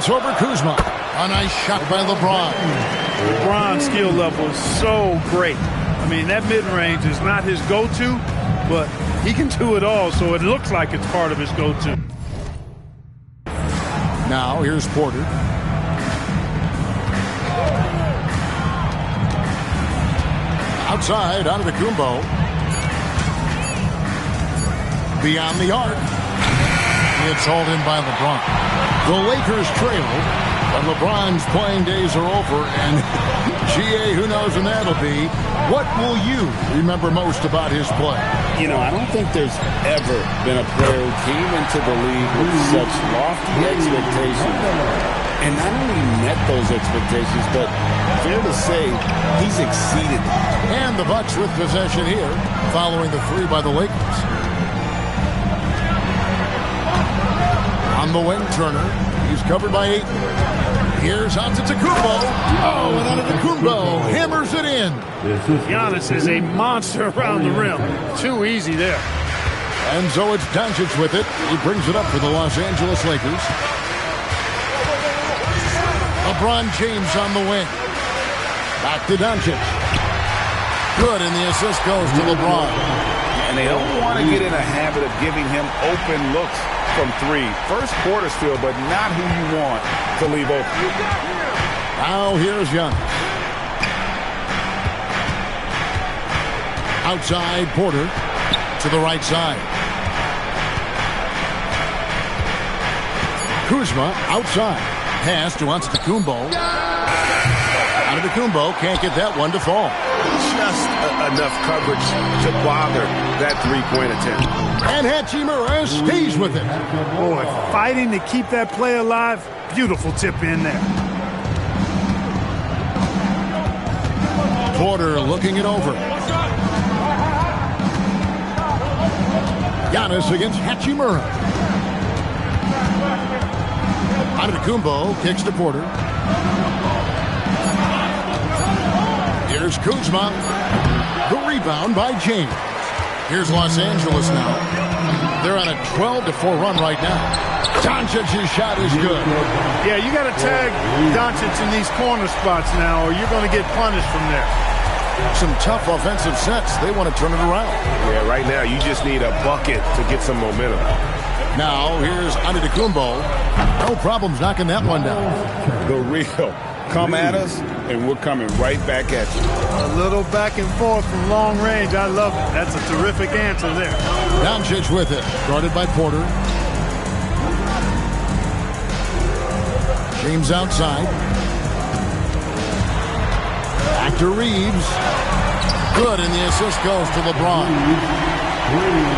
It's over Kuzma. A nice shot by LeBron. LeBron's skill level is so great. I mean, that mid-range is not his go-to, but he can do it all, so it looks like it's part of his go-to. Now, here's Porter. Outside, Antetokounmpo. Beyond the arc. It's hauled in by LeBron. The Lakers trail, but LeBron's playing days are over, and GA, who knows when that'll be. What will you remember most about his play? You know, I don't think there's ever been a player who came into the league with such lofty expectations and not only met those expectations, but fair to say, he's exceeded them. And the Bucks with possession here, following the three by the Lakers. On the wing, Turner. He's covered by Ayton. Here's Antetokounmpo. Oh, and Antetokounmpo hammers it in. Giannis is a monster around the rim. Too easy there. And so it's Doncic with it. He brings it up for the Los Angeles Lakers. LeBron James on the wing. Back to Doncic. Good, and the assist goes to LeBron. And they don't want to get in a habit of giving him open looks from three. First quarter still, but not who you want to leave open. Now here's Young. Outside, Porter to the right side. Kuzma outside. Pass to Antetokounmpo. Antetokounmpo can't get that one to fall. Just enough coverage to bother that three-point attempt. And Hachimura stays with it. Boy, fighting to keep that play alive. Beautiful tip in there. Porter looking it over. Giannis against Hachimura. Antetokounmpo kicks to Porter. Here's Kuzma. The rebound by James. Here's Los Angeles now. They're on a 12-4 run right now. Doncic's shot is good. Yeah, you got to tag Doncic in these corner spots now, or you're going to get punished from there. Some tough offensive sets. They want to turn it around. Yeah, right now you just need a bucket to get some momentum. Now here's Antetokounmpo. No problems knocking that one down. The real. Come at us, and we're coming right back at you. A little back and forth from long range. I love it. That's a terrific answer there. Doncic with it. Guarded by Porter. James outside. Back to Reeves. Good, and the assist goes to LeBron.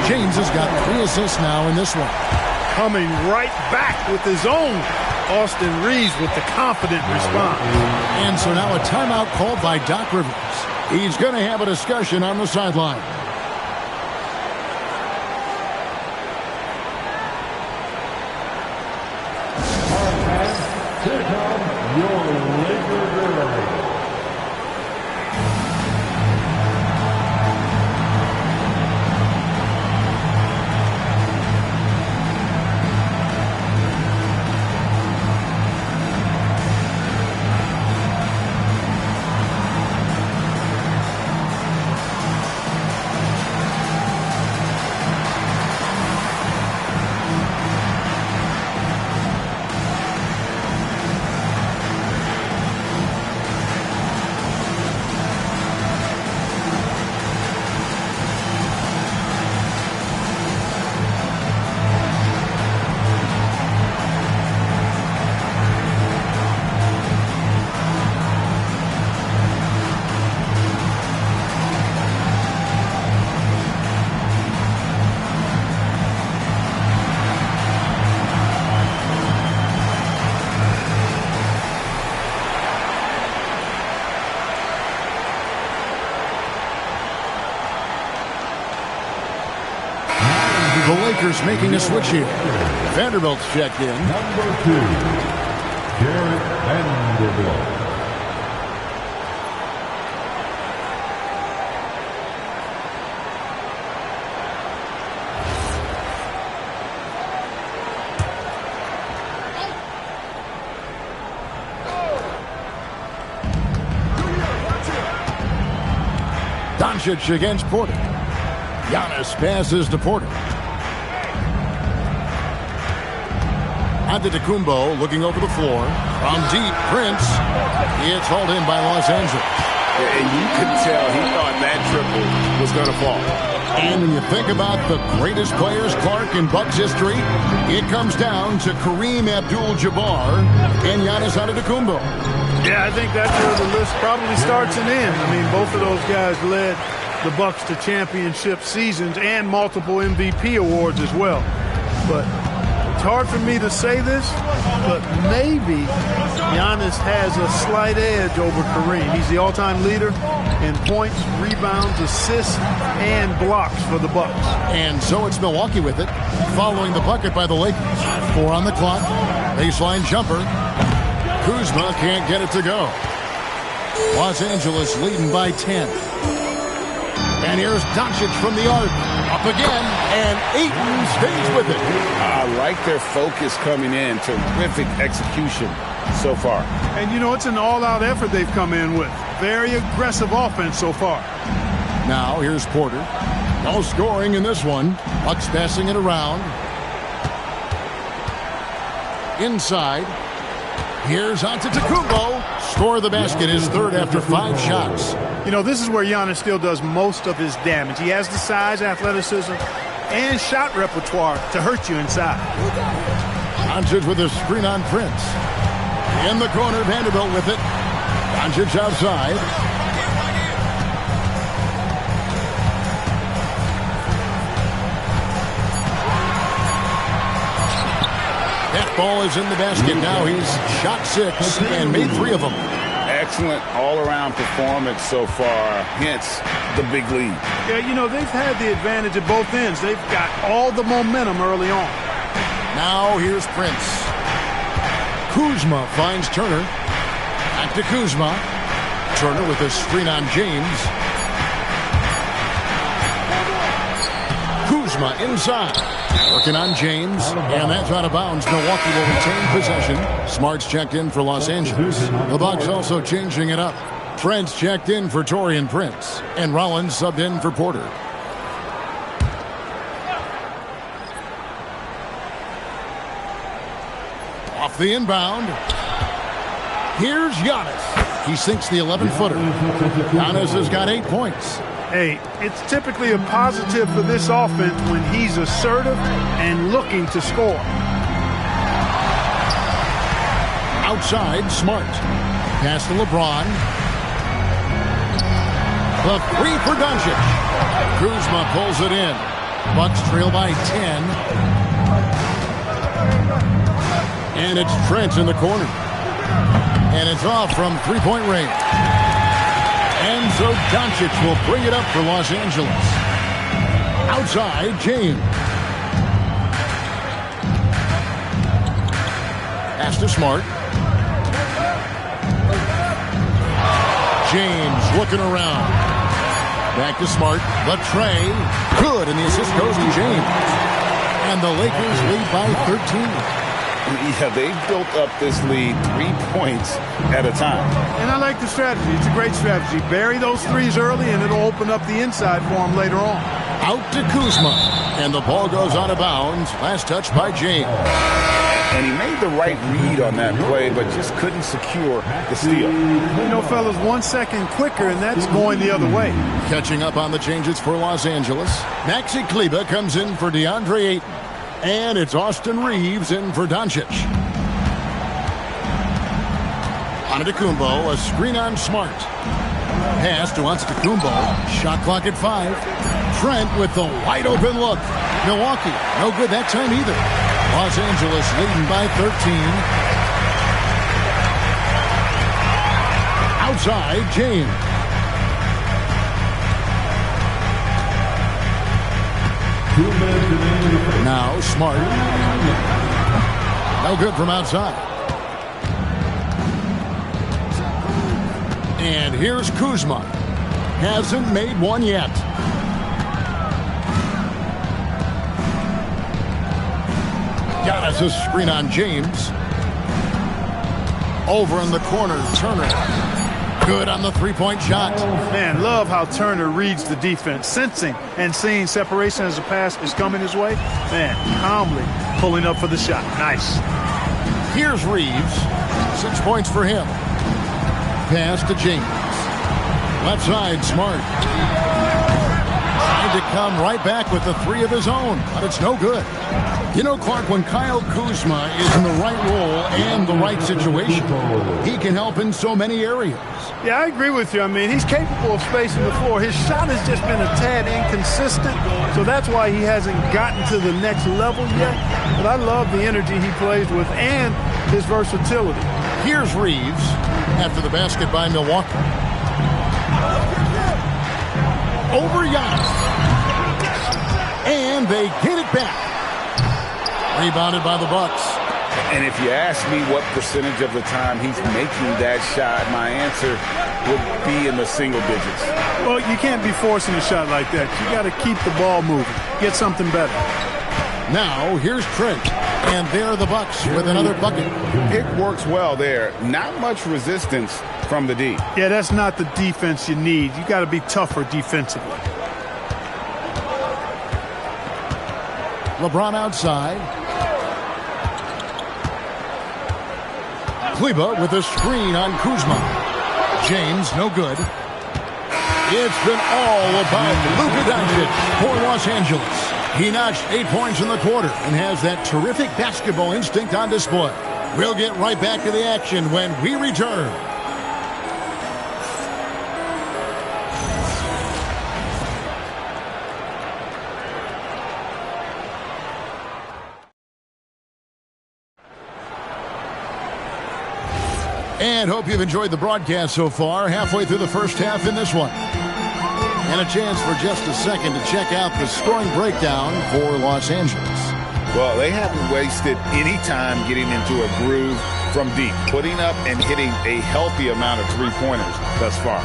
James has got 3 assists now in this one. Coming right back with his own. Austin Reeves with the confident response. And so now a timeout called by Doc Rivers. He's going to have a discussion on the sideline. Here comes your Lakers early. The Lakers making a switch here. Vanderbilt's checked in. Number 2, Jarrett Vanderbilt. Doncic against Porter. Giannis passes to Porter. Antetokounmpo looking over the floor. From deep, Prince. It's hauled in by Los Angeles. And you could tell he thought that triple was going to fall. And when you think about the greatest players, Clark, in Bucks history, it comes down to Kareem Abdul-Jabbar and Giannis Antetokounmpo. Yeah, I think that's where the list probably starts and ends. I mean, both of those guys led the Bucks to championship seasons and multiple MVP awards as well. But it's hard for me to say this, but maybe Giannis has a slight edge over Kareem. He's the all-time leader in points, rebounds, assists, and blocks for the Bucks. And so it's Milwaukee with it, following the bucket by the Lakers. 4 on the clock, baseline jumper. Kuzma can't get it to go. Los Angeles leading by 10. And here's Doncic from the arc. Up again, and Ayton stays with it. I like their focus coming in. Terrific execution so far. And, you know, it's an all-out effort they've come in with. Very aggressive offense so far. Now, here's Porter. No scoring in this one. Bucks passing it around. Inside. Here's Antetokounmpo. Score the basket, his third after 5 shots. You know, this is where Giannis still does most of his damage. He has the size, athleticism, and shot repertoire to hurt you inside. Doncic with a screen on Prince. In the corner, Vanderbilt with it. Doncic outside. That ball is in the basket. Now he's shot 6 and made 3 of them. Excellent all-around performance so far, hence the big lead. Yeah, you know, they've had the advantage at both ends. They've got all the momentum early on. Now here's Prince. Kuzma finds Turner. Back to Kuzma. Turner with a screen on James. Kuzma inside. Working on James. And that's out of bounds. Milwaukee will retain possession. Smart's checked in for Los Angeles. The Bucks also changing it up. Trent's checked in for Taurean Prince. And Rollins subbed in for Porter. Off the inbound. Here's Giannis. He sinks the 11-footer. Giannis has got 8 points. Hey, it's typically a positive for this offense when he's assertive and looking to score. Outside, Smart. Pass to LeBron. The 3 for Doncic. Kuzma pulls it in. Bucks trail by 10. And it's Trent in the corner. And it's off from 3-point range. And so Doncic will bring it up for Los Angeles. Outside, James. Pass to Smart. James looking around. Back to Smart. The tray. Good, and the assist goes to James. And the Lakers lead by 13. Yeah, they've built up this lead 3 points at a time. And I like the strategy. It's a great strategy. Bury those threes early, and it'll open up the inside for them later on. Out to Kuzma. And the ball goes out of bounds. Last touch by James. And he made the right read on that play, but just couldn't secure the steal. You know, fellas, 1 second quicker, and that's going the other way. Catching up on the changes for Los Angeles. Maxi Kleber comes in for DeAndre Ayton. And it's Austin Reeves in for Doncic. Antetokounmpo, a screen on Smart. Pass to Antetokounmpo. Shot clock at 5. Trent with the wide open look. Milwaukee, no good that time either. Los Angeles leading by 13. Outside, James. Now Smart. No good from outside. And here's Kuzma. Hasn't made one yet. Giannis a screen on James. Over in the corner, Turner. Good on the three-point shot. Man, love how Turner reads the defense, sensing and seeing separation as the pass is coming his way. Man, calmly pulling up for the shot. Nice. Here's Reeves. 6 points for him. Pass to James. Left side, Smart. Trying to come right back with the three of his own, but it's no good. You know, Clark, when Kyle Kuzma is in the right role and the right situation, he can help in so many areas. Yeah, I agree with you. I mean, he's capable of spacing the floor. His shot has just been a tad inconsistent, so that's why he hasn't gotten to the next level yet. But I love the energy he plays with and his versatility. Here's Reeves after the basket by Milwaukee. Over Giannis. And they get it back. Rebounded by the Bucks. And if you ask me what percentage of the time he's making that shot, my answer would be in the single digits. Well, you can't be forcing a shot like that. You got to keep the ball moving. Get something better. Now, here's Trent. And there are the Bucks with another bucket. It works well there. Not much resistance from the D. Yeah, that's not the defense you need. You got to be tougher defensively. LeBron outside. Kleba with a screen on Kuzma. James, no good. It's been all about Luka Doncic for Los Angeles. He notched 8 points in the quarter and has that terrific basketball instinct on display. We'll get right back to the action when we return. And hope you've enjoyed the broadcast so far. Halfway through the first half in this one. And a chance for just a second to check out the scoring breakdown for Los Angeles. Well, they haven't wasted any time getting into a groove from deep, putting up and hitting a healthy amount of three-pointers thus far.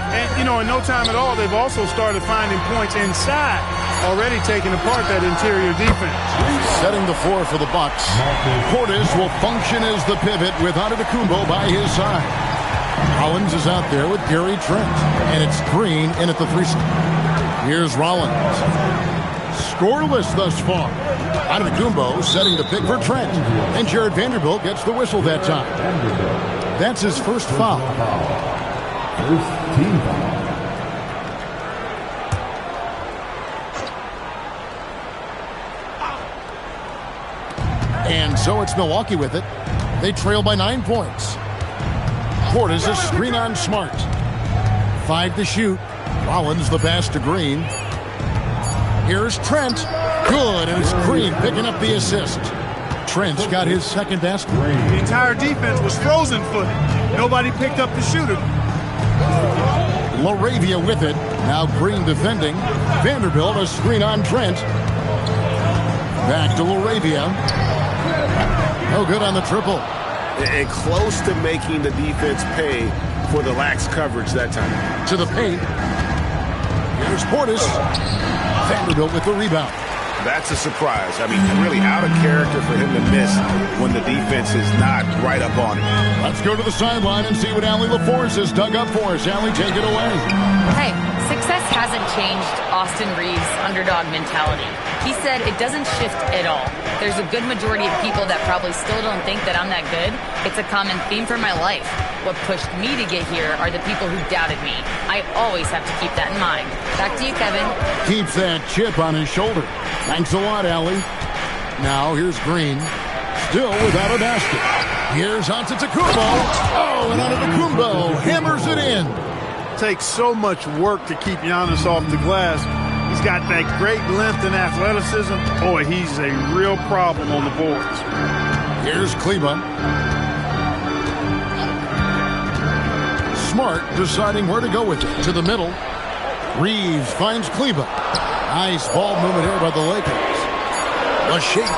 And, you know, in no time at all, they've also started finding points inside, already taking apart that interior defense. Setting the floor for the Bucks. Portis will function as the pivot with Antetokounmpo by his side. Rollins is out there with Gary Trent. And it's Green in at the 3-spot. Here's Rollins. Scoreless thus far. Antetokounmpo setting the pick for Trent. And Jared Vanderbilt gets the whistle that time. That's his first foul. First team foul. And so it's Milwaukee with it. They trail by 9 points. Portis a screen on Smart. 5 to shoot. Rollins the pass to Green. Here's Trent. Good, and it's Green picking up the assist. Trent's got his second basket. The entire defense was frozen-footed. Nobody picked up the shooter. LaRavia with it. Now Green defending. Vanderbilt a screen on Trent. Back to LaRavia. No good on the triple. And close to making the defense pay for the lax coverage that time. To the paint. Here's Portis. Vanderbilt with the rebound. That's a surprise. I mean, really out of character for him to miss when the defense is not right up on him. Let's go to the sideline and see what Allie LaForce has dug up for us. Allie, take it away. Hey, success hasn't changed Austin Reeves' underdog mentality. He said it doesn't shift at all. There's a good majority of people that probably still don't think that I'm that good. It's a common theme for my life. What pushed me to get here are the people who doubted me. I always have to keep that in mind. Back to you, Kevin. Keeps that chip on his shoulder. Thanks a lot, Allie. Now here's Green. Still without a basket. Here's Antetokounmpo. Oh, and Antetokounmpo hammers it in. Takes so much work to keep Giannis off the glass. He's got that great length and athleticism. Boy, he's a real problem on the boards. Here's Kleba. Smart deciding where to go with it. To the middle. Reeves finds Kleba. Nice ball movement here by the Lakers. A shake.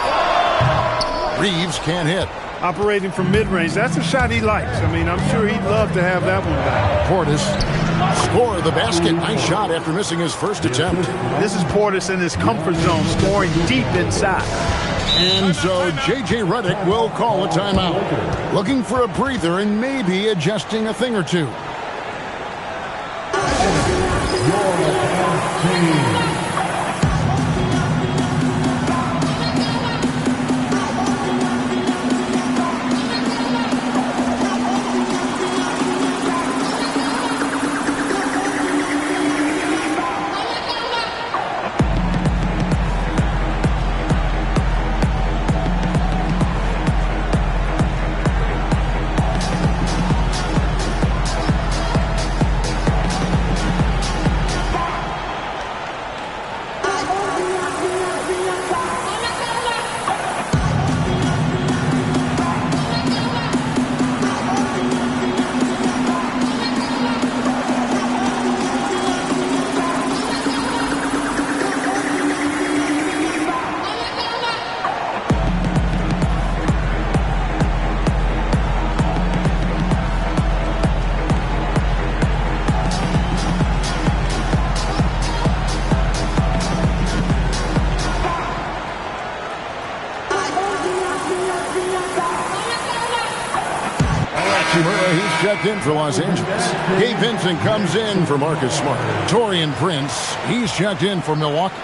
Reeves can't hit. Operating from mid-range. That's a shot he likes. I mean, I'm sure he'd love to have that one back. Portis score the basket. Nice shot after missing his first attempt. This is Portis in his comfort zone, scoring deep inside. And so J.J. Redick will call a timeout. Looking for a breather and maybe adjusting a thing or two. He's checked in for Los Angeles. Gabe Vincent comes in for Marcus Smart. Taurean Prince, he's checked in for Milwaukee.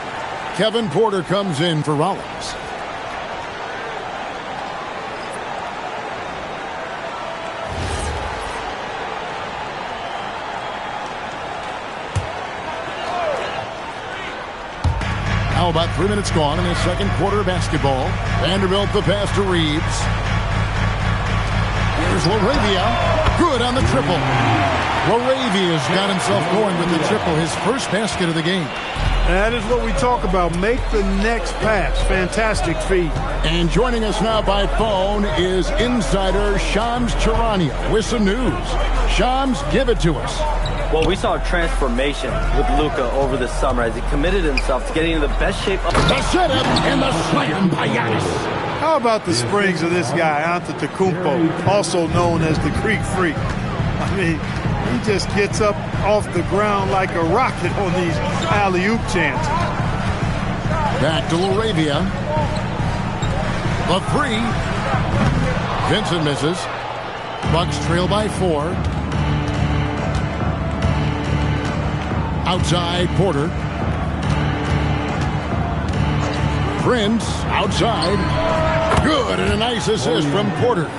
Kevin Porter comes in for Rollins. Now about 3 minutes gone in the second quarter of basketball. Vanderbilt the pass to Reeves. Here's LaRavia. Good on the triple. LaRavia's got himself going with the triple, his first basket of the game. That is what we talk about. Make the next pass. Fantastic feed. And joining us now by phone is insider Shams Charania with some news. Shams, give it to us. Well, we saw a transformation with Luka over the summer as he committed himself to getting into the best shape of the setup and the slam by Giannis. How about the springs of this guy, Antetokounmpo, also known as the Greek Freak? I mean, he just gets up off the ground like a rocket on these alley-oop chances. Back to LaRavia. The three. Vincent misses. Bucks trail by 4. Outside, Porter. Prince, outside. Good, and a nice assist from Porter.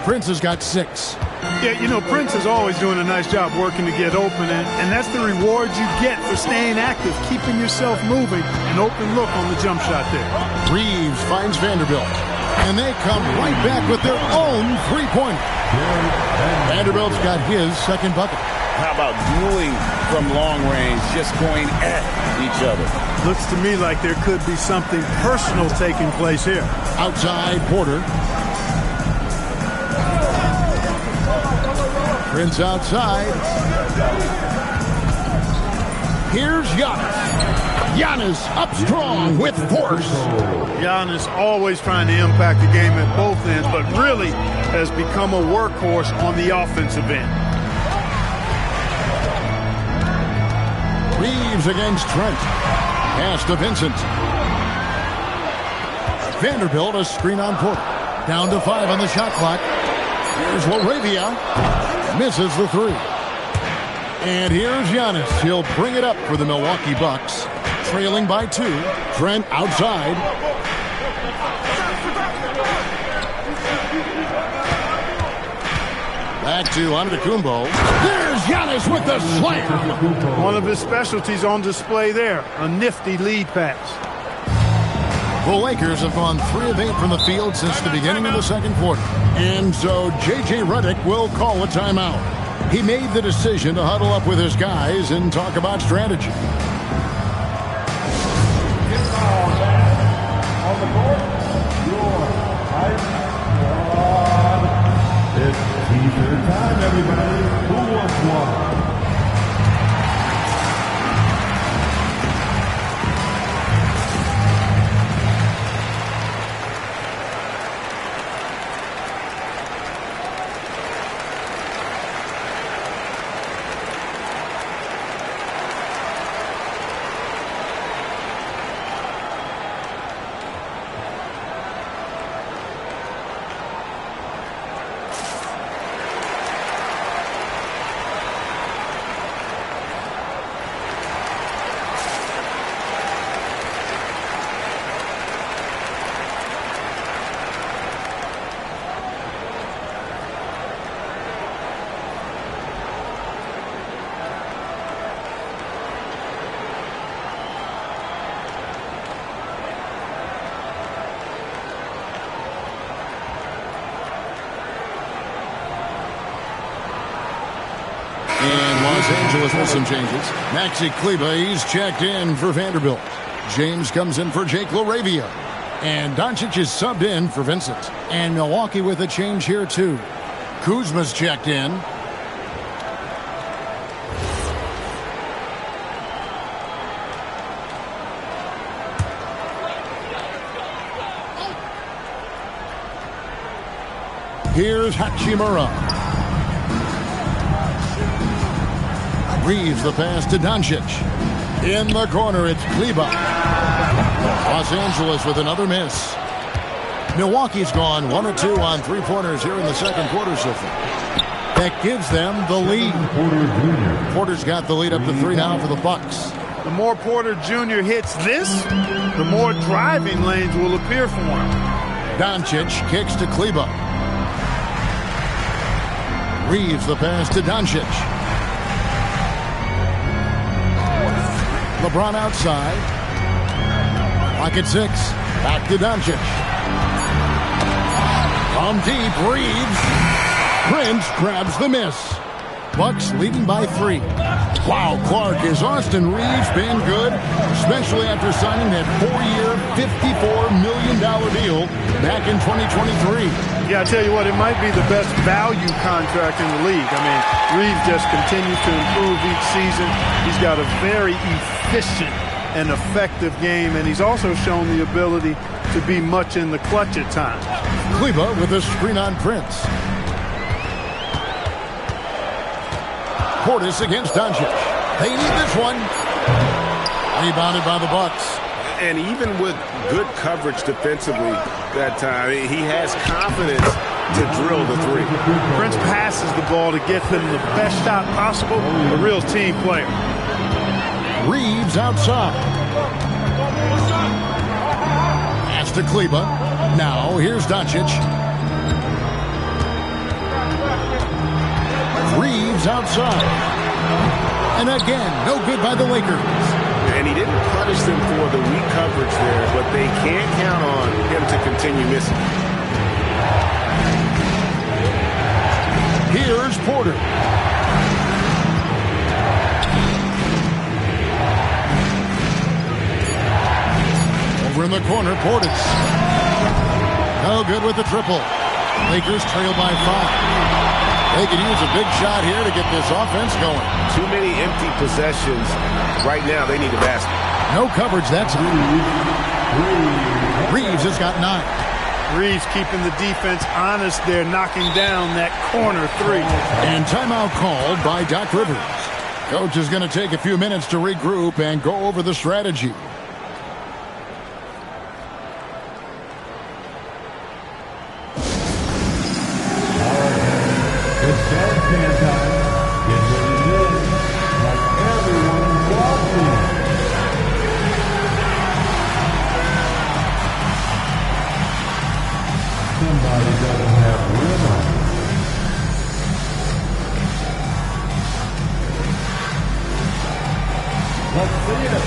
Prince has got 6. Yeah, you know, Prince is always doing a nice job working to get open, and that's the reward you get for staying active, keeping yourself moving, an open look on the jump shot there. Reeves finds Vanderbilt, and they come right back with their own three-pointer. Vanderbilt's got his second bucket. How about dueling from long range, just going at each other? Looks to me like there could be something personal taking place here. Outside, Porter. Prince outside. Here's Giannis. Giannis up strong with force. Giannis always trying to impact the game at both ends, but really has become a workhorse on the offensive end. Reeves against Trent. Pass to Vincent. Vanderbilt a screen on Porter. Down to 5 on the shot clock. Here's LaRavia. Misses the 3. And here's Giannis. He'll bring it up for the Milwaukee Bucks. Trailing by 2. Trent outside. Back to Antetokounmpo. There's Giannis with the slam. One of his specialties on display there. A nifty lead pass. The Lakers have gone 3 of 8 from the field since the beginning of the second quarter. And so J.J. Redick will call a timeout. He made the decision to huddle up with his guys and talk about strategy. On the court, your height squad. It's T-shirt time, everybody. Who wants one? Los Angeles with some changes. Maxi Kleber, he's checked in for Vanderbilt. James comes in for Jake LaRavia. And Doncic is subbed in for Vincent. And Milwaukee with a change here, too. Kuzma's checked in. Here's Hachimura. Reeves the pass to Doncic. In the corner, it's Kleber. Los Angeles with another miss. Milwaukee's gone 1 of 2 on three-pointers here in the second quarter so far. That gives them the lead. Porter's got the lead up to 3 now for the Bucks. The more Porter Jr. hits this, the more driving lanes will appear for him. Doncic kicks to Kleber. Reeves the pass to Doncic. LeBron outside. Lock at 6. Back to Doncic. From deep, Reeves. Prince grabs the miss. Bucks leading by 3. Wow, Clark, has Austin Reeves been good? Especially after signing that 4-year, $54 million deal back in 2023. Yeah, I tell you what, it might be the best value contract in the league. I mean, Reeves just continues to improve each season. He's got a very efficient and effective game, and he's also shown the ability to be much in the clutch at times. Kleber with a screen on Prince. Portis against Doncic. They need this one. Rebounded by the Bucks. And even with good coverage defensively that time, he has confidence to drill the 3. Prince passes the ball to get them the best shot possible. A real team player. Reeves outside. Pass to Kleber. Now here's Doncic. Reeves outside. And again, no good by the Lakers. And he didn't punish them for the weak coverage there, but they can't count on him to continue missing. Here's Porter. Over in the corner, Portis. No good with the triple. Lakers trail by 5. They could use a big shot here to get this offense going. Too many empty possessions. Right now, they need a basket. No coverage, that's Reeves has got 9. Reeves keeping the defense honest there, knocking down that corner 3. And timeout called by Doc Rivers. Coach is going to take a few minutes to regroup and go over the strategy. It's stand time. Get ready to do it. Like everyone's watching. Somebody doesn't have rhythm. Let's see it.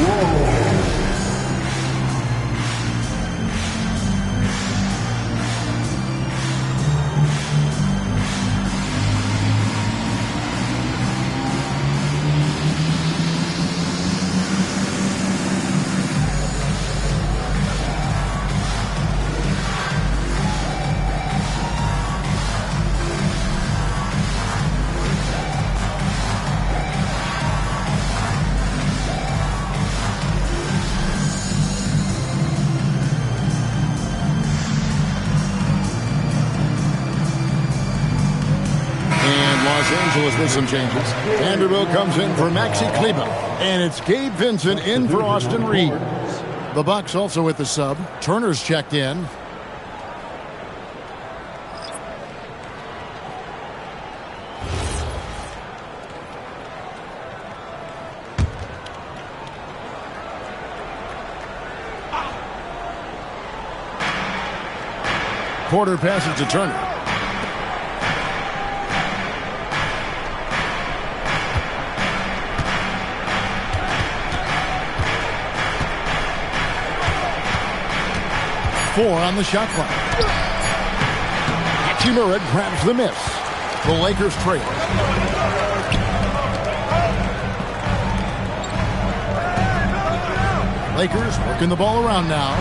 Whoa. With some changes. Vanderbilt comes in for Maxi Kleber. And it's Gabe Vincent in for Austin Reeves. The Bucks also with the sub. Turner's checked in. Porter passes to Turner. 4 on the shot clock. Hachimura grabs the miss. The Lakers trail. Lakers working the ball around now.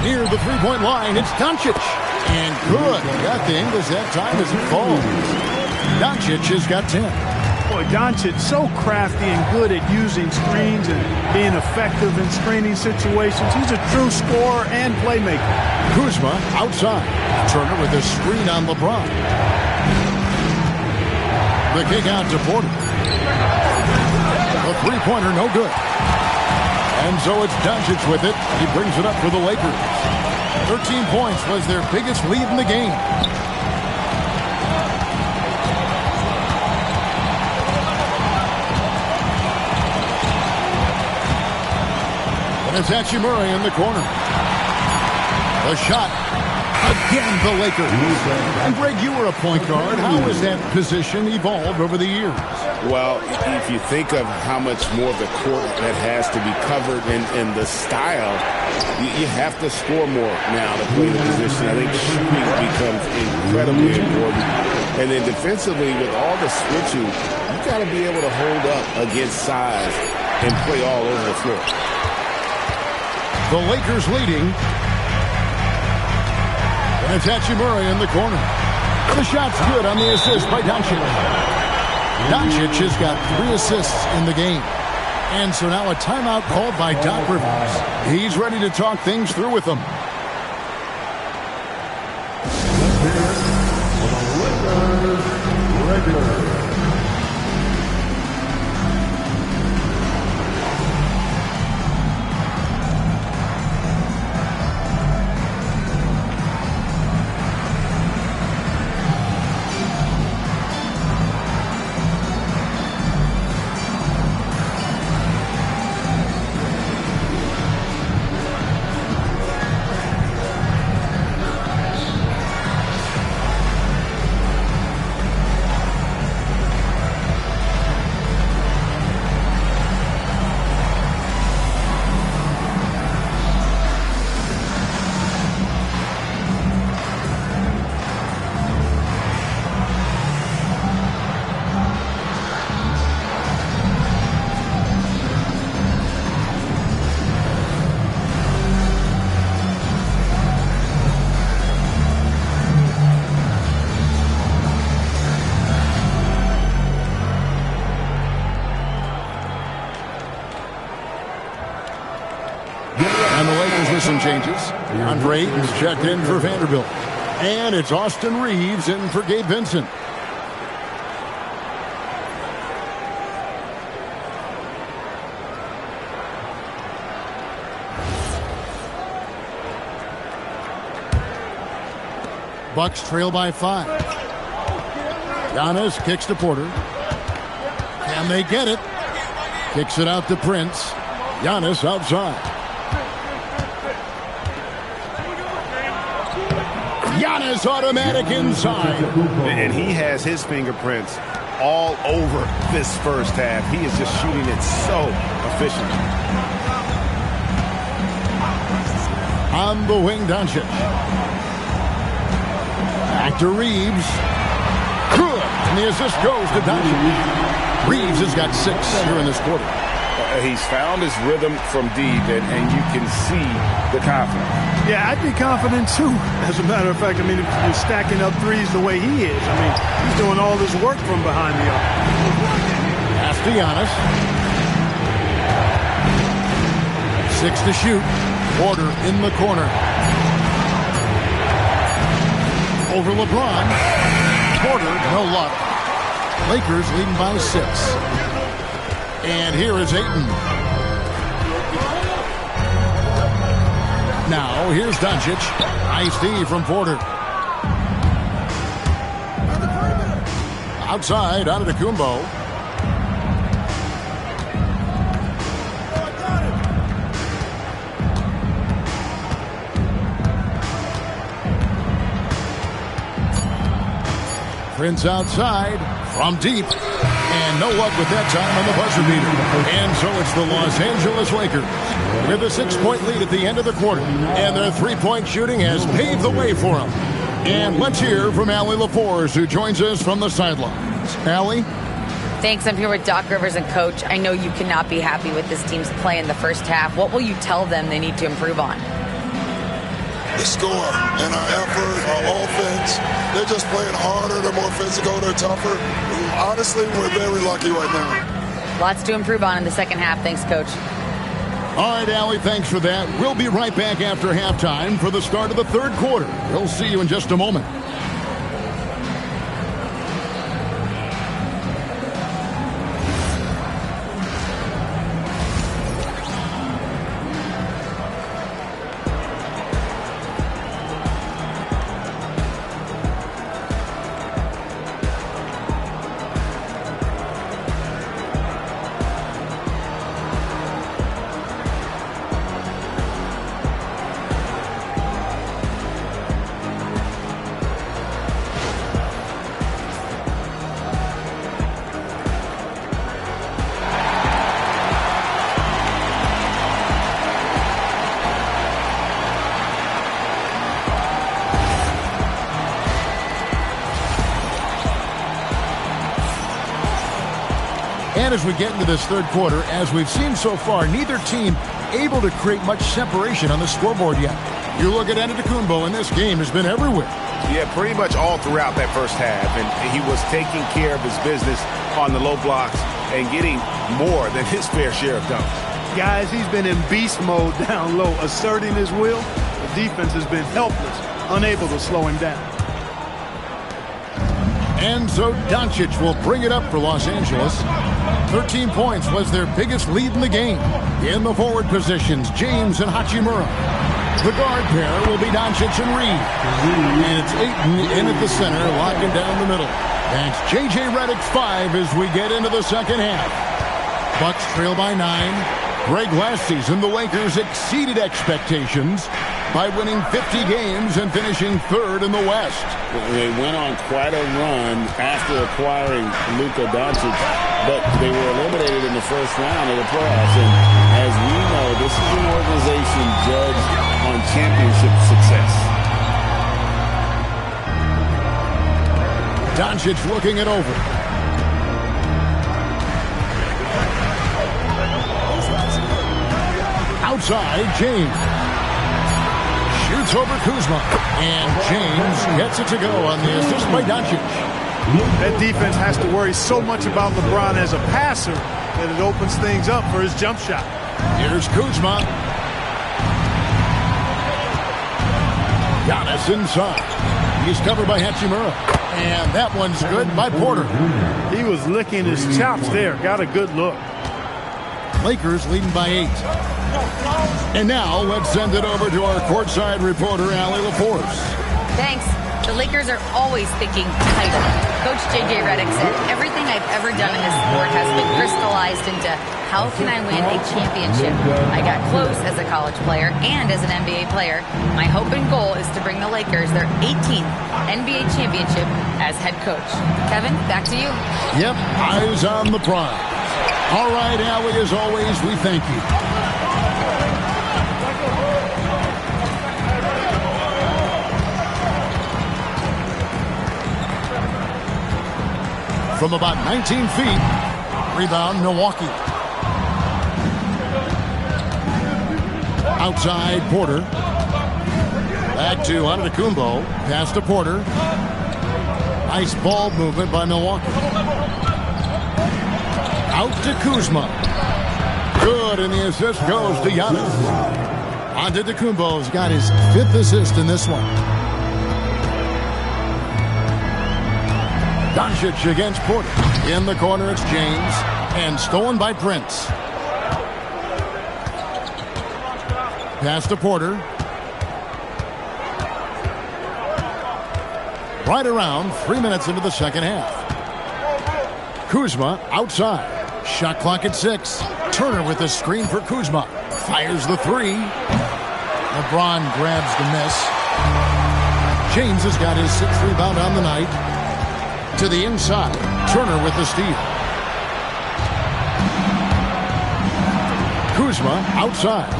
Near the three-point line, it's Doncic. And good. Got the English that time as it falls. Doncic has got 10. Boy, Doncic so crafty and good at using screens and being effective in screening situations. He's a true scorer and playmaker. Kuzma outside. Turner with a screen on LeBron. The kick out to Porter. The three-pointer no good. And so it's Doncic with it. He brings it up for the Lakers. 13 points was their biggest lead in the game. And it's Hachimura in the corner. The shot. Again, the Lakers. And Greg, you were a point guard. How has that position evolved over the years? Well, if you think of how much more of the court that has to be covered in the style, you have to score more now to play the position. I think shooting becomes incredibly important. And then defensively, with all the switching, you got to be able to hold up against size and play all over the floor. The Lakers leading. And it's Hachimura in the corner. The shot's good on the assist by Doncic. Doncic has got 3 assists in the game. And so now a timeout called by Doc Rivers. He's ready to talk things through with them. And the Lakers with some changes. Andre Ayton's checked in for Vanderbilt. And it's Austin Reeves in for Gabe Vincent. Bucks trail by 5. Giannis kicks to Porter. Can they get it? Kicks it out to Prince. Giannis outside. Giannis automatic inside. And he has his fingerprints all over this first half. He is just shooting it so efficiently. On the wing, Doncic. Back to Reeves. Good. And the assist goes to Doncic. Reeves has got 6 here in this quarter. He's found his rhythm from deep, and you can see the confidence. Yeah, I'd be confident too. As a matter of fact, I mean, if you're stacking up threes the way he is, I mean, he's doing all this work from behind the arc. Pass to Giannis. 6 to shoot. Porter in the corner. Over LeBron. Porter, no luck. Lakers leading by 6. And here is Ayton. Now, here's Doncic. Nice D from Porter. Outside, out of Antetokounmpo. Prince outside from deep. And no luck with that time on the buzzer beater. And so it's the Los Angeles Lakers with a 6-point lead at the end of the quarter. And their three-point shooting has paved the way for them. And let's hear from Allie LaForce, who joins us from the sidelines. Allie? Thanks. I'm here with Doc Rivers and Coach. I know you cannot be happy with this team's play in the first half. What will you tell them they need to improve on? The score and our effort, our offense. They're just playing harder. They're more physical. They're tougher. Honestly, we're very lucky right now. Lots to improve on in the second half. Thanks, Coach. All right, Allie, thanks for that. We'll be right back after halftime for the start of the third quarter. We'll see you in just a moment. And as we get into this third quarter, as we've seen so far, neither team able to create much separation on the scoreboard yet. You look at Antetokounmpo, and this game has been everywhere. Yeah, pretty much all throughout that first half. And he was taking care of his business on the low blocks and getting more than his fair share of dunks. Guys, he's been in beast mode down low, asserting his will. The defense has been helpless, unable to slow him down. And so Doncic will bring it up for Los Angeles. 13 points was their biggest lead in the game. In the forward positions, James and Hachimura. The guard pair will be Doncic and Reed. And it's Ayton in at the center, locking down the middle. That's J.J. Redick's 5 as we get into the second half. Bucks trail by 9. Greg, last season, the Lakers exceeded expectations by winning 50 games and finishing third in the West. They went on quite a run after acquiring Luka Doncic, but they were eliminated in the first round of the playoffs. And as we know, this is an organization judged on championship success. Doncic looking it over. Outside, James. Shoots over Kuzma. And James gets it to go on the assist by Doncic. That defense has to worry so much about LeBron as a passer that it opens things up for his jump shot. Here's Kuzma. Giannis inside. He's covered by Hachimura. And that one's good by Porter. He was licking his chops there. Got a good look. Lakers leading by 8. And now let's send it over to our courtside reporter, Allie LaForce. Thanks. The Lakers are always thinking title. Coach J.J. Redick said, everything I've ever done in this sport has been crystallized into how can I win a championship. I got close as a college player and as an NBA player. My hope and goal is to bring the Lakers their 18th NBA championship as head coach. Kevin, back to you. Yep, eyes on the prize. All right, Allie, as always, we thank you. From about 19 feet, rebound Milwaukee. Outside, Porter. Back to Antetokounmpo. Pass to Porter. Nice ball movement by Milwaukee. Out to Kuzma. Good, and the assist goes to Giannis. Antetokounmpo's got his 5th assist in this one. Doncic against Porter. In the corner, it's James. And stolen by Prince. Pass to Porter. Right around 3 minutes into the second half. Kuzma outside. Shot clock at 6. Turner with the screen for Kuzma. Fires the 3. LeBron grabs the miss. James has got his 6th rebound on the night. To the inside. Turner with the steal. Kuzma outside.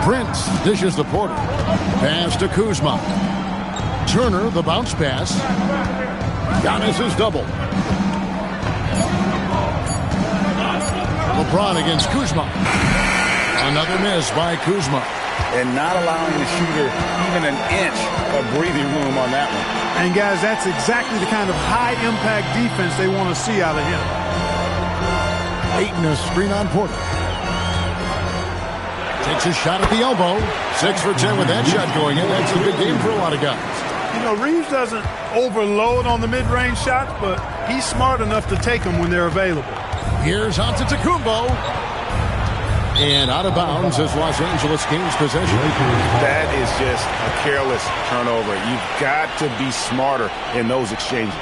Prince dishes the Porter. Pass to Kuzma. Turner, the bounce pass. Giannis is double. LeBron against Kuzma. Another miss by Kuzma. And not allowing the shooter even an inch of breathing room on that one. And, guys, that's exactly the kind of high-impact defense they want to see out of him. Ayton a screen on Porter. Takes a shot at the elbow. 6 for 10 with that shot going in. That's a big game for a lot of guys. You know, Reeves doesn't overload on the mid-range shots, but he's smart enough to take them when they're available. Here's Antetokounmpo. And out of bounds as Los Angeles gains possession. That is just a careless turnover. You've got to be smarter in those exchanges.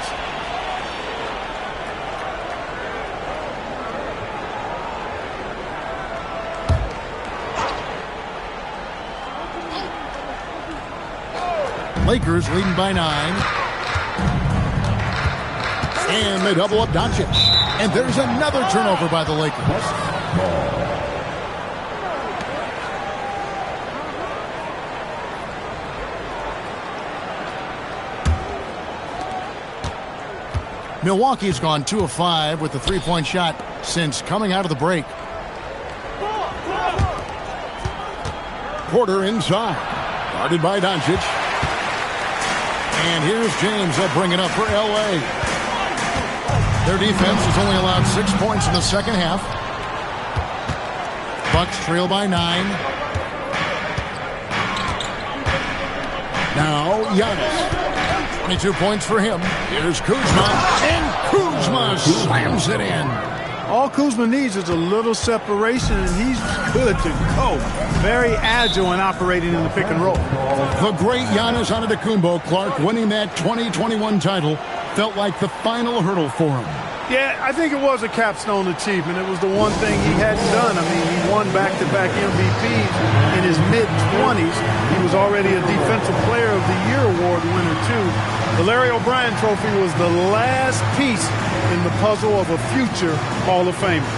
Lakers leading by 9. And they double up Doncic. And there's another turnover by the Lakers. Milwaukee's gone 2 of 5 with the three-point shot since coming out of the break. Porter inside. Guarded by Doncic. And here's James. They'll bring it up for L.A. Their defense has only allowed 6 points in the second half. Bucks trail by 9. Now Giannis. 22 points for him. Here's Kuzma. And Kuzma slams it in. All Kuzma needs is a little separation, and he's good to go. Very agile in operating in the pick and roll. The great Giannis Antetokounmpo, Clark, winning that 2021 title felt like the final hurdle for him. Yeah, I think it was a capstone achievement. It was the one thing he hadn't done. I mean, he won back-to-back MVPs in his mid-20s. He was already a Defensive Player of the Year award winner, too. The Larry O'Brien Trophy was the last piece in the puzzle of a future Hall of Famer.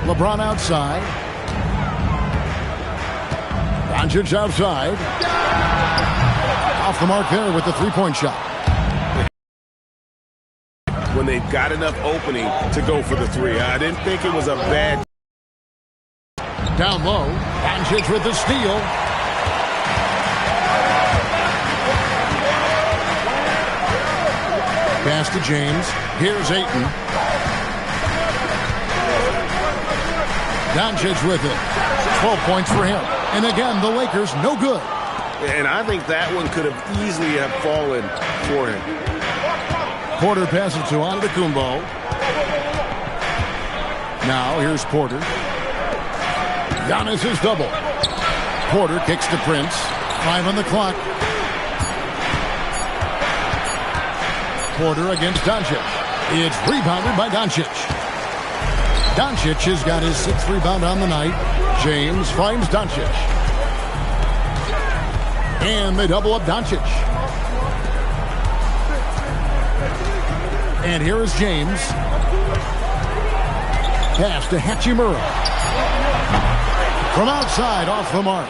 LeBron outside. Doncic outside. Off the mark there with the three-point shot. When they've got enough opening to go for the three. I didn't think it was a bad. Down low. Doncic with the steal. Pass to James. Here's Ayton. Doncic with it. 12 points for him. And again, the Lakers no good. And I think that one could have easily have fallen for him. Porter passes to Antetokounmpo. Now here's Porter. Giannis is double. Porter kicks to Prince. 5 on the clock. Porter against Doncic. It's rebounded by Doncic. Doncic has got his 6th rebound on the night. James finds Doncic. And they double up Doncic. And here is James. Pass to Hachimura. From outside, off the mark.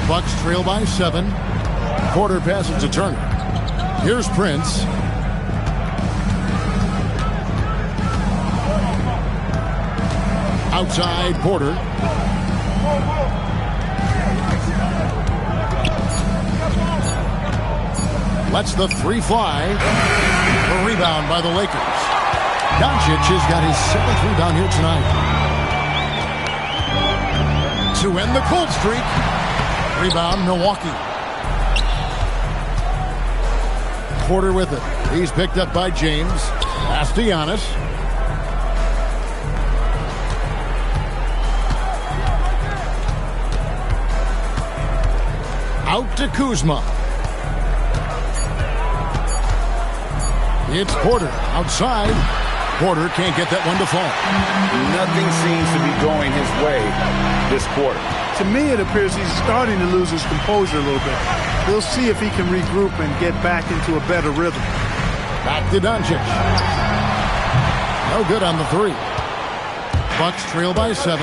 Bucks trail by 7. Porter passes to Turner. Here's Prince. Outside, Porter. Lets the 3 fly. A rebound by the Lakers. Doncic has got his 7th rebound here tonight. To end the cold streak. Rebound, Milwaukee. Porter with it. He's picked up by James. Pass to Giannis. Out to Kuzma. It's Porter outside. Porter can't get that one to fall. Nothing seems to be going his way this quarter. To me, it appears he's starting to lose his composure a little bit. We'll see if he can regroup and get back into a better rhythm. Back to Doncic. No good on the 3. Bucks trail by 7.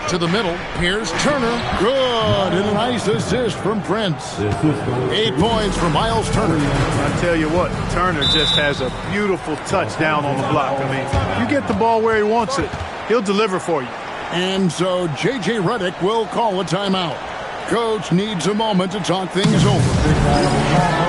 To the middle. Here's Turner. Good. And a nice assist from Prince. 8 points for Miles Turner. I tell you what, Turner just has a beautiful touchdown on the block. I mean, you get the ball where he wants it, he'll deliver for you. And so J.J. Redick will call a timeout. Coach needs a moment to talk things over.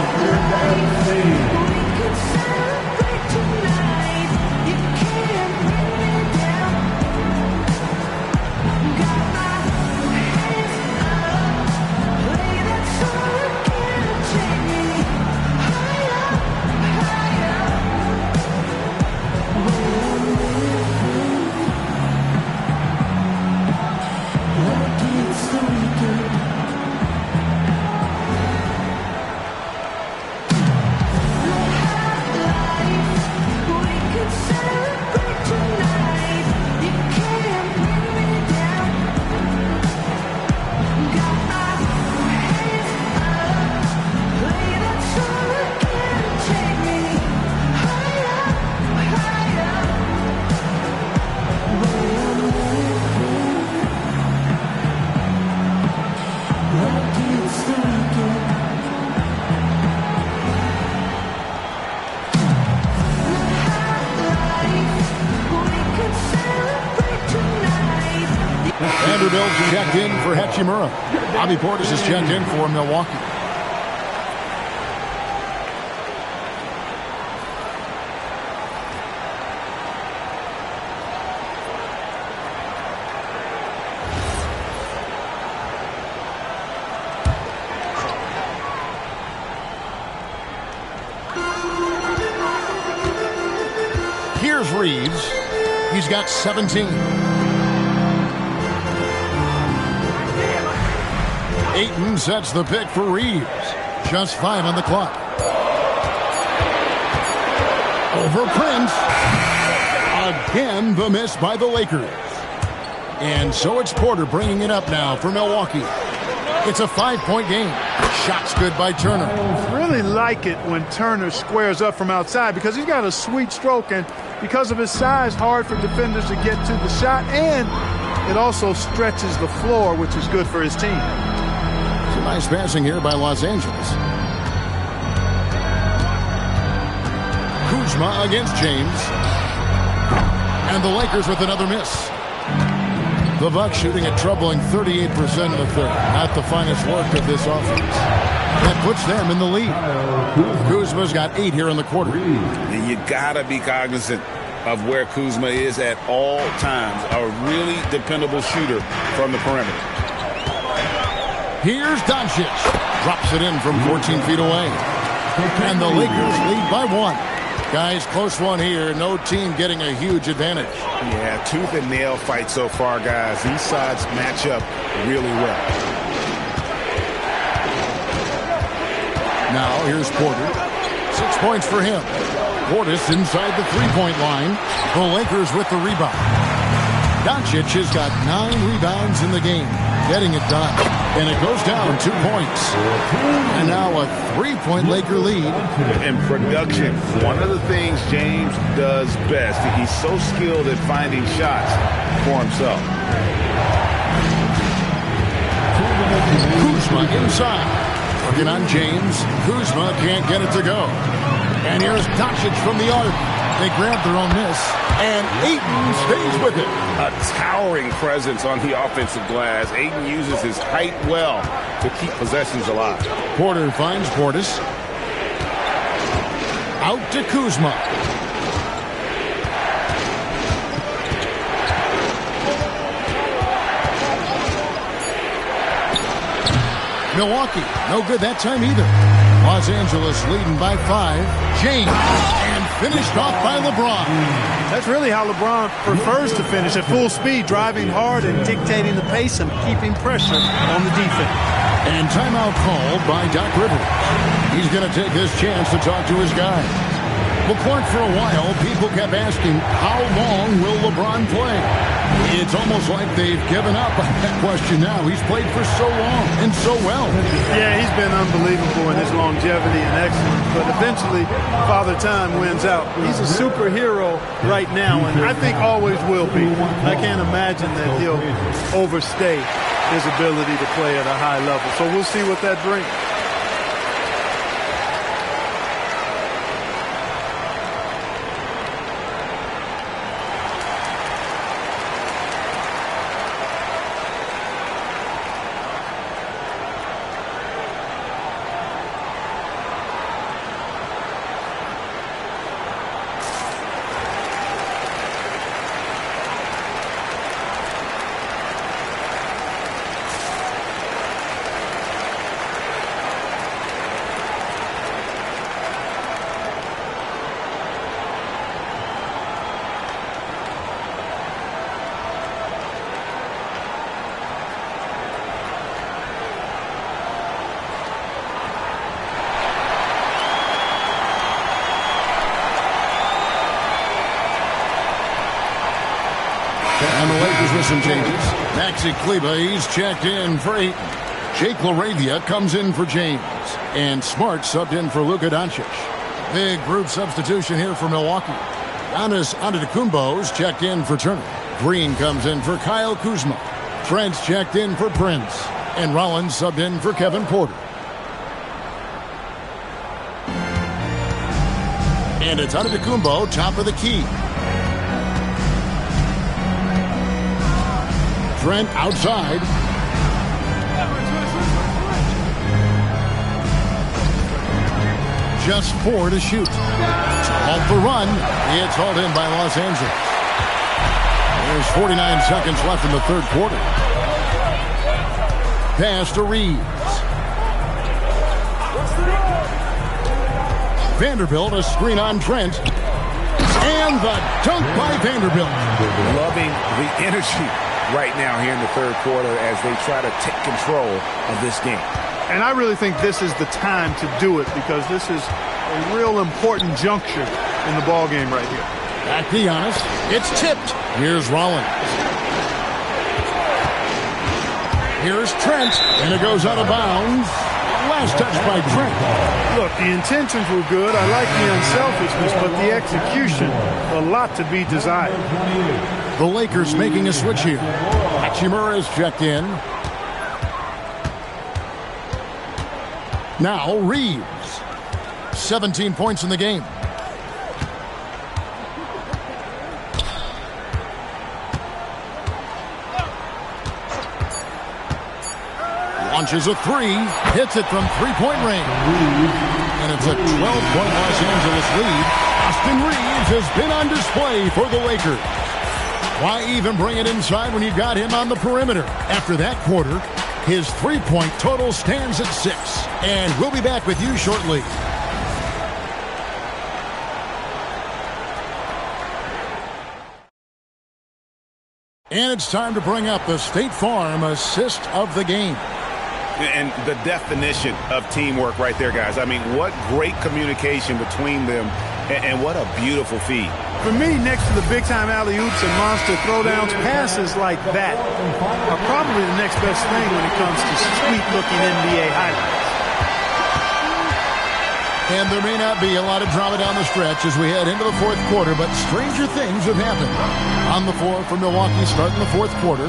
Vanderbilt checked in for Hachimura. Bobby Portis is checked in for Milwaukee. Here's Reeves. He's got 17. Ayton sets the pick for Reeves. Just 5 on the clock. Over Prince. Again, the miss by the Lakers. And so it's Porter bringing it up now for Milwaukee. It's a 5-point game. Shots good by Turner. I really like it when Turner squares up from outside because he's got a sweet stroke, and because of his size, hard for defenders to get to the shot, and it also stretches the floor, which is good for his team. Nice passing here by Los Angeles. Kuzma against James. And the Lakers with another miss. The Bucks shooting a troubling 38% in the third. Not the finest work of this offense. That puts them in the lead. Kuzma's got 8 here in the quarter. And you got to be cognizant of where Kuzma is at all times. A really dependable shooter from the perimeter. Here's Doncic. Drops it in from 14 feet away. And the Lakers lead by 1. Guys, close one here. No team getting a huge advantage. Yeah, tooth and nail fight so far, guys. These sides match up really well. Now here's Porter. 6 points for him. Portis inside the three-point line. The Lakers with the rebound. Doncic has got 9 rebounds in the game. getting it done. And it goes down 2 points. And now a 3-point Laker lead. In production, one of the things James does best, he's so skilled at finding shots for himself. Kuzma inside. Working on James. Kuzma can't get it to go. And here's Doncic from the arc. They grab their own miss. And Ayton stays with it. A towering presence on the offensive glass. Ayton uses his height well to keep possessions alive. Porter finds Portis. Out to Kuzma. Milwaukee, no good that time either. Los Angeles leading by 5. James, and finished off by LeBron. That's really how LeBron prefers to finish, at full speed, driving hard and dictating the pace and keeping pressure on the defense. And timeout called by Doc Rivers. He's going to take this chance to talk to his guys. Well, Clark, for a while, people kept asking, how long will LeBron play? It's almost like they've given up on that question now. He's played for so long and so well. Yeah, he's been unbelievable in his longevity and excellence. But eventually, Father Time wins out. He's a superhero right now, and I think always will be. I can't imagine that he'll overstay his ability to play at a high level. So we'll see what that brings. And the Lakers with some changes. Maxi Kleber, he's checked in for Ayton. Jake LaRavia comes in for James. And Smart subbed in for Luka Doncic. Big group substitution here for Milwaukee. Giannis Antetokounmpo's checked in for Turner. Green comes in for Kyle Kuzma. Trent's checked in for Prince. And Rollins subbed in for Kevin Porter. And it's Antetokounmpo, top of the key. Trent outside. Just 4 to shoot. Off the run. It's hauled in by Los Angeles. There's 49 seconds left in the third quarter. Pass to Reeves. Vanderbilt, a screen on Trent. And the dunk by Vanderbilt. Loving the energy right now here in the third quarter as they try to take control of this game. And I really think this is the time to do it because this is a real important juncture in the ball game right here. Back to Giannis. It's tipped. Here's Rollins. Here's Trent, and it goes out of bounds. Last touch by Trent. Look, the intentions were good. I like the unselfishness, but the execution, a lot to be desired. The Lakers making a switch here. Hachimura is checked in. Now Reeves. 17 points in the game. Launches a 3. Hits it from three-point range. And it's a 12-point Los Angeles lead. Austin Reeves has been on display for the Lakers. Why even bring it inside when you've got him on the perimeter? After that quarter, his three-point total stands at 6. And we'll be back with you shortly. And it's time to bring up the State Farm assist of the game. And the definition of teamwork right there, guys. I mean, what great communication between them And what a beautiful feed. For me, next to the big-time alley-oops and monster throwdowns, passes like that are probably the next best thing when it comes to sweet-looking NBA highlights. And there may not be a lot of drama down the stretch as we head into the fourth quarter, but stranger things have happened. On the floor for Milwaukee starting the fourth quarter,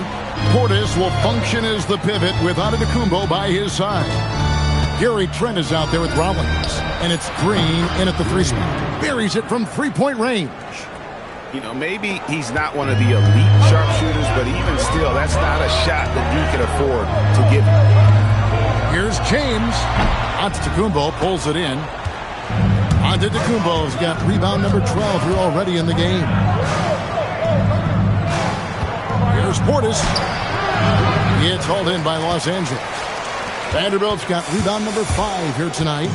Portis will function as the pivot with Antetokounmpo by his side. Gary Trent is out there with Rollins, and it's Green in at the three spot. Buries it from three-point range. You know, maybe he's not one of the elite sharpshooters, but even still, that's not a shot that he can afford to give him. Here's James. Antetokounmpo pulls it in. Antetokounmpo's got rebound number 12 here already in the game. Here's Portis. It's hauled in by Los Angeles. Vanderbilt's got rebound number 5 here tonight.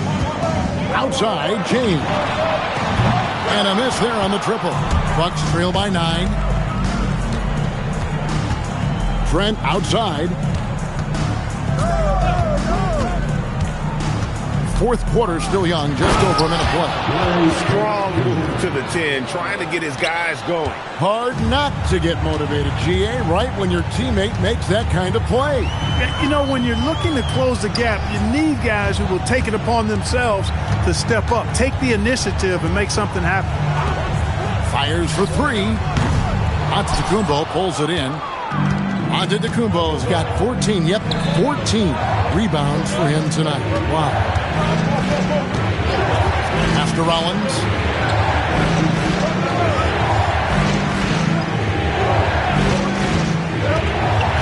Outside, James. And a miss there on the triple. Bucks trail by 9. Trent outside. Fourth quarter still young, just over a minute play. Strong move to the 10, trying to get his guys going. Hard not to get motivated, GA, right when your teammate makes that kind of play. You know, when you're looking to close the gap, you need guys who will take it upon themselves to step up, take the initiative, and make something happen. Fires for 3. Antetokounmpo pulls it in. Antetokounmpo's got 14, 14 rebounds for him tonight. Wow. After Rollins.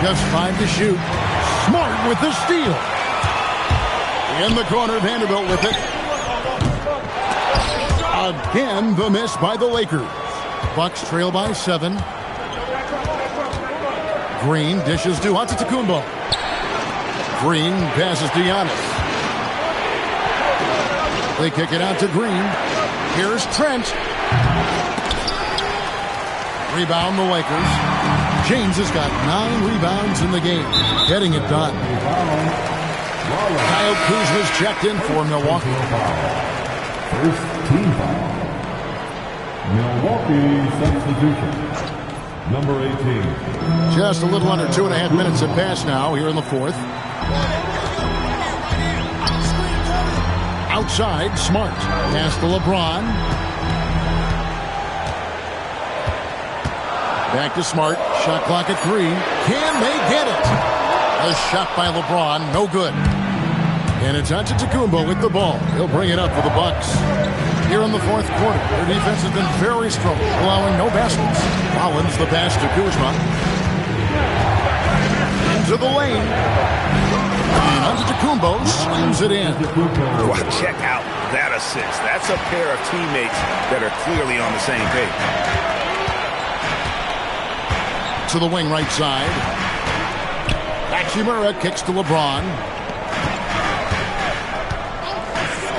Just 5 to shoot. Smart with the steal. In the corner, Vanderbilt with it. Again, the miss by the Lakers. Bucks trail by 7. Green dishes to Antetokounmpo. Green passes to Giannis. They kick it out to Green. Here's Trent. Rebound the Lakers. James has got 9 rebounds in the game. Getting it done. Kyle Kuzma's checked in for Milwaukee. First team foul. Milwaukee substitution. Number 18. Just a little under 2.5 minutes have passed now here in the fourth. Outside, Smart. Pass to LeBron. Back to Smart. Shot clock at 3. Can they get it? A shot by LeBron. No good. And it's Antetokounmpo with the ball. He'll bring it up for the Bucks. Here in the fourth quarter, their defense has been very strong, allowing no baskets. Rollins the pass to Kuzma. Into the lane. And Antetokounmpo slams it in. Well, check out that assist. That's a pair of teammates that are clearly on the same page. To the wing right side. Hachimura kicks to LeBron.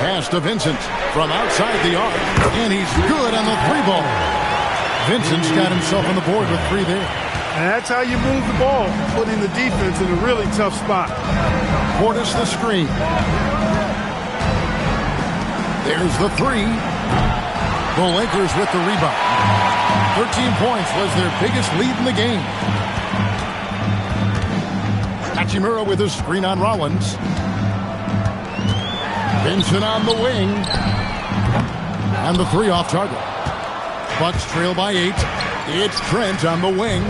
Pass to Vincent from outside the arc. And he's good on the 3-ball. Vincent's got himself on the board with 3 there. And that's how you move the ball, putting the defense in a really tough spot. Portis the screen. There's the 3. The Lakers with the rebound. 13 points was their biggest lead in the game. Hachimura with his screen on Rollins. Vincent on the wing. And the 3 off target. Bucks trail by 8. It's Trent on the wing.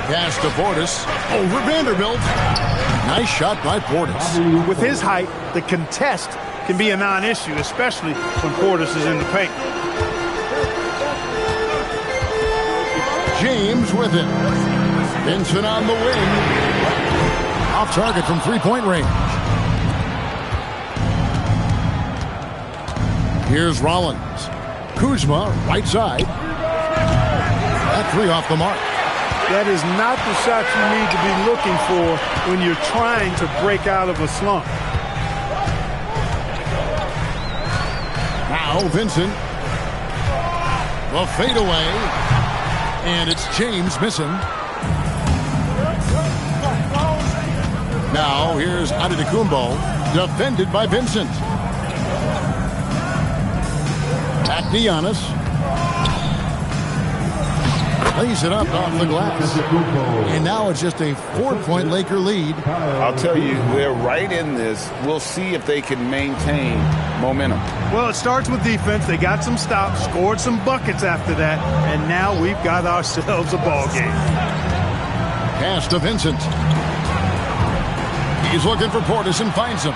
Pass to Portis. Over Vanderbilt. Nice shot by Portis. With his height, the contest can be a non-issue, especially when Portis is in the paint. James with it. Vincent on the wing. Off target from 3-point range. Here's Rollins. Kuzma, right side. That 3 off the mark. That is not the shot you need to be looking for when you're trying to break out of a slump. Now Vincent. The fadeaway. And it's James missing. Now here's Antetokounmpo. Defended by Vincent. Back to Giannis. Lays it up off the glass. And now it's just a 4-point Laker lead. I'll tell you, they're right in this. We'll see if they can maintain momentum. Well, it starts with defense. They got some stops, scored some buckets after that, and now we've got ourselves a ball game. Pass to Vincent. He's looking for Portis and finds him.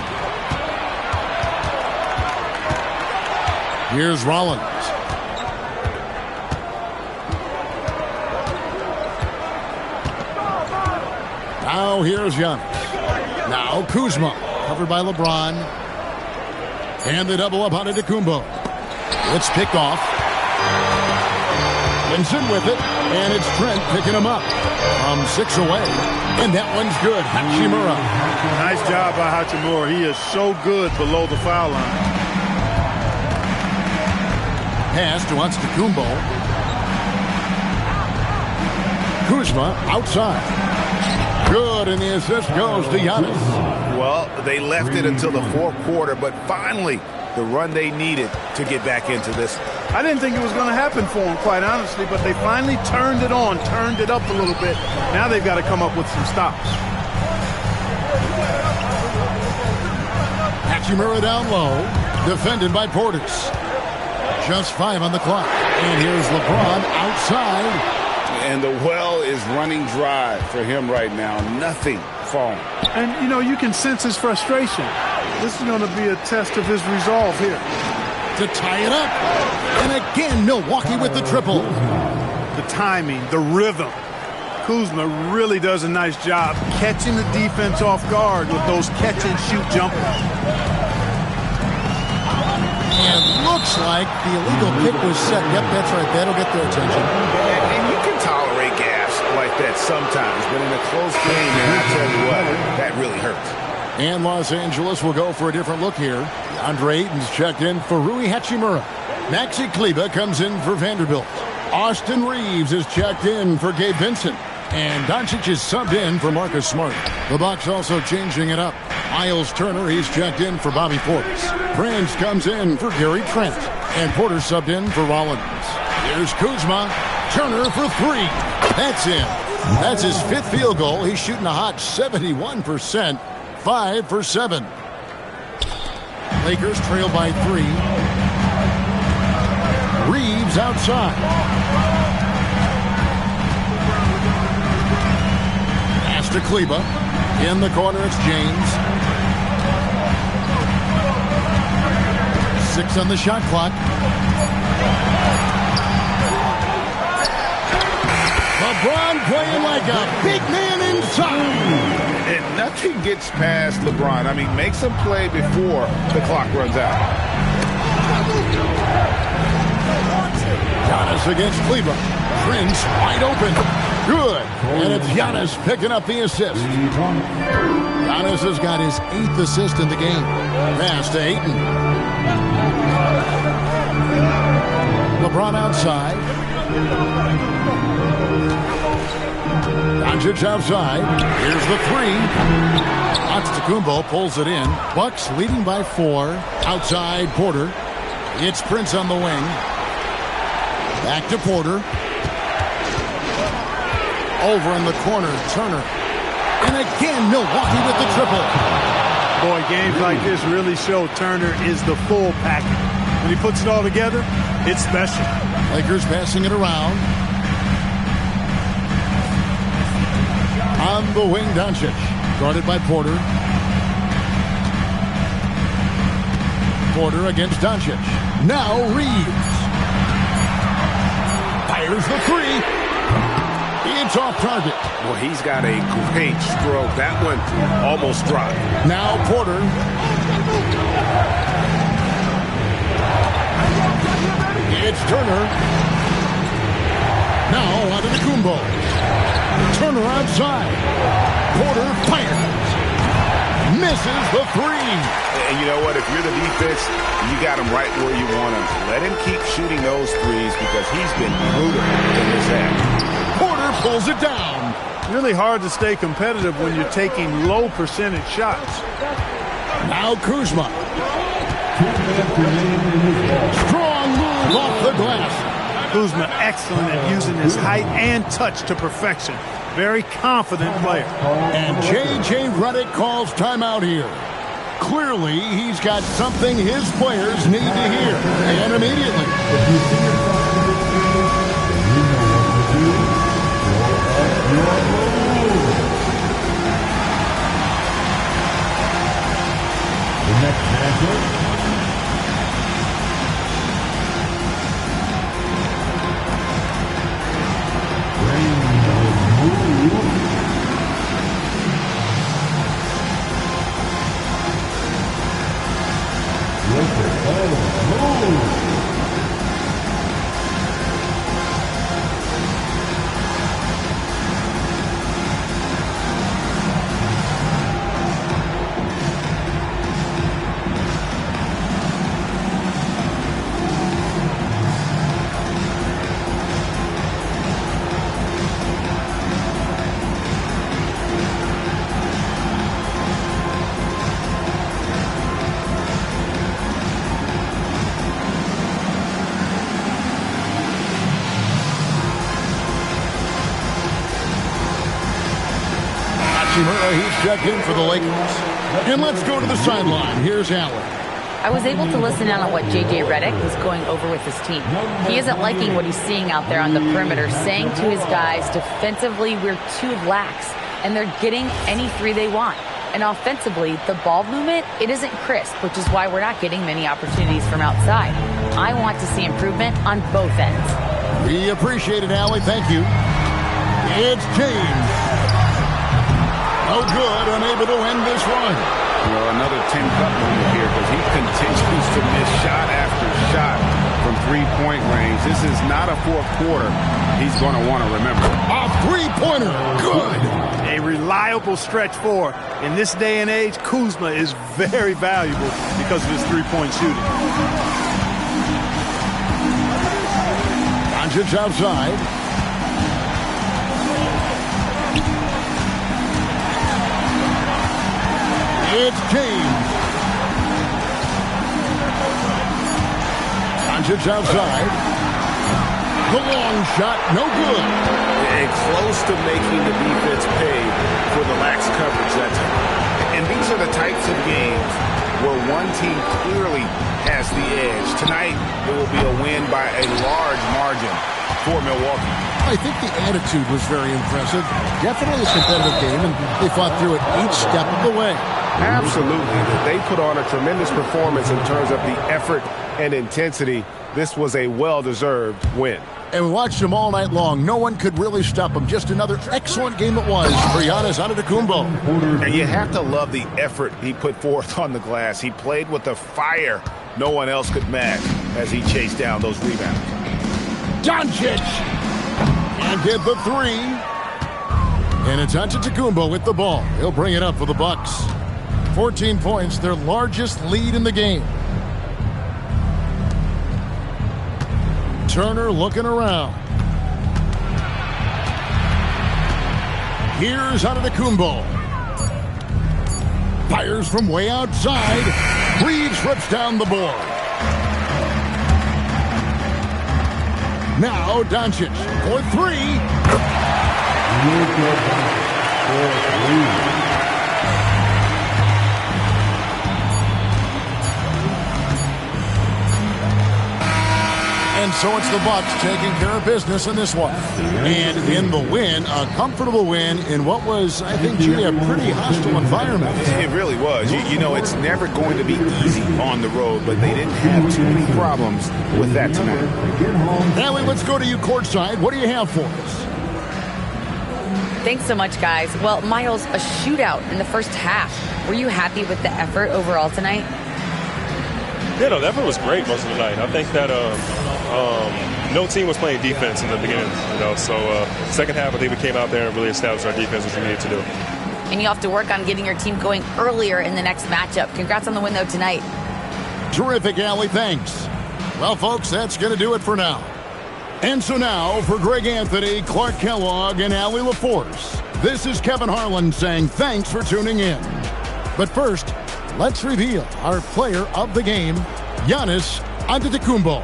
Here's Rollins. Now here's Giannis. Now Kuzma, covered by LeBron. And the double up on Antetokounmpo. It's picked off. Vincent with it, and it's Trent picking him up from 6 away. And that one's good. Hachimura. Nice job by Hachimura. He is so good below the foul line. Pass to Antetokounmpo. Kuzma outside. Good, and the assist goes to Giannis. Well, they left it until the fourth quarter, but finally the run they needed to get back into this. I didn't think it was going to happen for them, quite honestly, but they finally turned it on, turned it up a little bit. Now they've got to come up with some stops. Hachimura down low, defended by Portis. Just 5 on the clock. And here's LeBron outside. And the well is running dry for him right now. Nothing falling. And, you know, you can sense his frustration. This is going to be a test of his resolve here. To tie it up. And again, Milwaukee with the triple. The timing, the rhythm. Kuzma really does a nice job catching the defense off guard with those catch-and-shoot jumpers. And looks like the illegal kick was set. Yep, that's right. That'll get their attention. And you can tolerate gaps like that sometimes, but in a close game, man, I tell you what, that really hurts. And Los Angeles will go for a different look here. Andre Ayton's checked in for Rui Hachimura. Maxi Kleber comes in for Vanderbilt. Austin Reeves is checked in for Gabe Vincent. And Doncic is subbed in for Marcus Smart. The Bucks also changing it up. Miles Turner, he's checked in for Bobby Portis. Prince comes in for Gary Trent. And Porter subbed in for Rollins. Here's Kuzma. Turner for 3. That's in. That's his 5th field goal. He's shooting a hot 71%. 5 for 7. Lakers trail by 3. Reeves outside. Pass to Kleber. In the corner, it's James. 6 on the shot clock. LeBron playing like a big man inside. And nothing gets past LeBron. I mean, makes him play before the clock runs out. Giannis against Kleber. Prince wide open. Good. And it's Giannis picking up the assist. Giannis has got his 8th assist in the game. Pass to Ayton. LeBron outside. Doncic outside. Here's the 3. Antetokounmpo pulls it in. Bucks leading by 4. Outside Porter. It's Prince on the wing. Back to Porter. Over in the corner, Turner. And again, Milwaukee with the triple. Boy, games like this really show Turner is the full package. When he puts it all together, it's special. Lakers passing it around. On the wing, Doncic. Guarded by Porter. Porter against Doncic. Now Reeves. Fires the 3. It's off target. Well, he's got a great stroke. That one almost dropped. Now Porter. It's Turner. Now Antetokounmpo. Turner outside. Porter fires. Misses the 3. And you know what? If you're the defense, you got him right where you want him. Let him keep shooting those threes because he's been brutal in this half. Porter pulls it down. Really hard to stay competitive when you're taking low percentage shots. Now Kuzma. Strong move off the glass. Kuzma excellent at using his height and touch to perfection. Very confident player. And J.J. Redick calls timeout here. Clearly, he's got something his players need to hear. And immediately. The next matchup. He's checked in for the Lakers. And let's go to the sideline. Here's Allen. I was able to listen in on what J.J. Redick was going over with his team. He isn't liking what he's seeing out there on the perimeter, saying to his guys, defensively, we're too lax, and they're getting any three they want. And offensively, the ball movement, it isn't crisp, which is why we're not getting many opportunities from outside. I want to see improvement on both ends. We appreciate it, Allie. Thank you. It's James. No good, unable to win this run. Well, another 10-cup moment here because he continues to miss shot after shot from three-point range. This is not a fourth quarter he's going to want to remember. A three-pointer. Good. A reliable stretch four. In this day and age, Kuzma is very valuable because of his three-point shooting. Doncic outside. It's James. Doncic outside. The long shot, no good. And close to making the defense pay for the lax coverage that time. And these are the types of games where one team clearly has the edge. Tonight, it will be a win by a large margin for Milwaukee. I think the attitude was very impressive. Definitely a competitive game, and they fought through it each step of the way. Absolutely. They put on a tremendous performance in terms of the effort and intensity. This was a well-deserved win. And we watched them all night long. No one could really stop them. Just another excellent game it was for Giannis Antetokounmpo. And you have to love the effort he put forth on the glass. He played with the fire no one else could match as he chased down those rebounds. Doncic! And get the three. And it's Antetokounmpo with the ball. He'll bring it up for the Bucks. 14 points, their largest lead in the game. Turner looking around. Here's Antetokounmpo. Fires from way outside. Reeves rips down the board. Now Doncic for three. And so it's the Bucks taking care of business in this one. And in the win, a comfortable win in what was, I think, a pretty hostile environment. It really was. You know, it's never going to be easy on the road, but they didn't have too many problems with that tonight. Allie, let's go to you courtside. What do you have for us? Thanks so much, guys. Well, Miles, a shootout in the first half. Were you happy with the effort overall tonight? Yeah, no, the effort was great most of the night. I think that no team was playing defense in the beginning, so second half, I think we came out there and really established our defense, which we needed to do. And you have to work on getting your team going earlier in the next matchup. Congrats on the win, though, tonight. Terrific, Allie. Thanks. Well, folks, that's going to do it for now. And so now, for Greg Anthony, Clark Kellogg, and Allie LaForce, this is Kevin Harlan saying thanks for tuning in. But first, let's reveal our player of the game, Giannis Antetokounmpo.